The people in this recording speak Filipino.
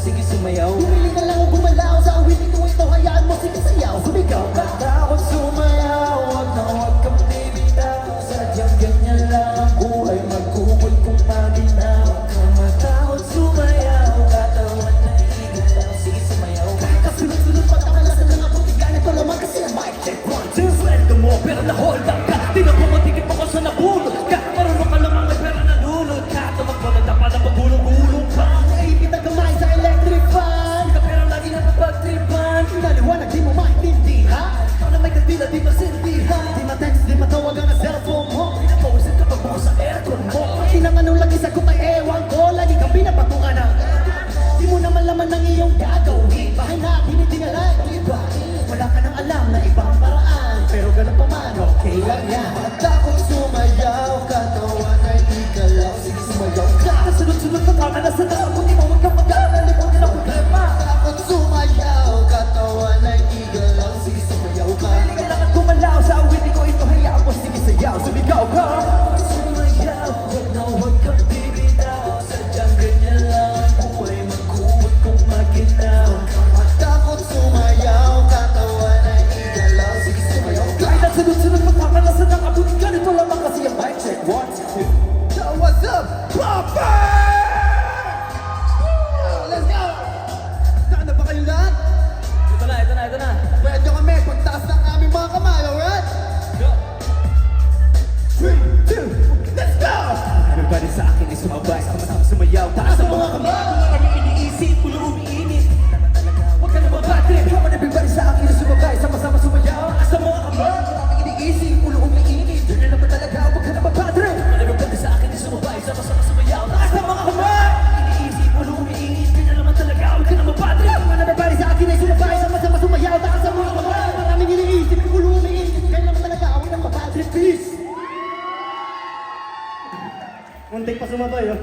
sige sumayaw. Pumili ka lang o gumalaw sa awitin ko ito, hayaan mo, sige sayaw, sumigaw ka. Takot sumayaw, wag na wag kang bibitaw. Sadyang ganyan lang ang buhay, magkumul kung maginaw. Huwag kang matakot sumayaw, katawan na igalaw, sige sumayaw. Kahit kasunod-sunod pagkakalasan ng abot, ganito naman kasi ang mic check. 1, 2. Sweldo mo pero na-hold up ka. Tinapumatikip ako sa nabulot ka. Marunong ka naman may pera nalulot ka. Tumakbo na dapat na pagulong-gulong pa. Naipit ang kamay sa electric fan. Ka pero lagi na napagtripan. Pinaliwanag, di mo maintindihan. Ikaw na may kandila, di masindihan. Di ma-text, di matawagan ang cellphone mo. Pinapawisan ka pag bukas sa aircon mo. Pati naman nung lagi sa kung ay ewan ko, lagi kang pinapatungan ng di mo naman laman ng iyong gagawin. Bahay na tinitingalan ng iba. Wala ka nang alam na ibang paraan, pero ganun pa man, okay lang yan. Takot sumayaw, katawan ay igalaw. Sige sumayaw ka. Kasunod-sunod ka tama na sa nakabot. Di mo huwag kang mag-aalala, limutin ang problema. Takot sumayaw, katawan ay igalaw. Sige sumayaw ka. Hindi kailangan gumalaw sa awitin ko ito, hayaan mo, sige sayaw, sumigaw ka. Sumayaw, wag na wag kang bibitaw. Sadyang ganyan lang ang buhay, magkumot kung maginaw. Takot sumayaw, katawan ay igalaw. Sige sumayaw ka. Kahit ang sunod-sunod magkakalasan ng abot, ganito lamang kasi ang mic check. 1, 2. So what's up, Papa? Let's go! Saan na ba kayo lahat? Ito na. Pwede kami pagtaas ng aming mga kamay, alright? Go. 3, 2, let's go! Everybody sa akin ay sumabay, sama-sama sumayaw. Taas ang mga kamay, kami iniisip, ulo umiinit. Huwag ka na mabatrip, come on everybody sa akin ay sumabay, sama-sama sumayaw. Taas ang mga kamay, kami iniisip, ulo umiinit. Yun na naman talaga, huwag ka na mabatrip. Come on everybody sa akin ay sumabay, sama-sama sumayaw. Taas ang mga kamay, iniisip, ulo umiinit. Yun na naman talaga, huwag ka na mabatrip. Come on everybody sa akin ay sumabay, sama-sama sumayaw, taas ang mga kamay. Maraming iniisip, ulo umiinit, kaya naman talaga, awin ang mabadrip, please. Muntik pa sumabay, oh.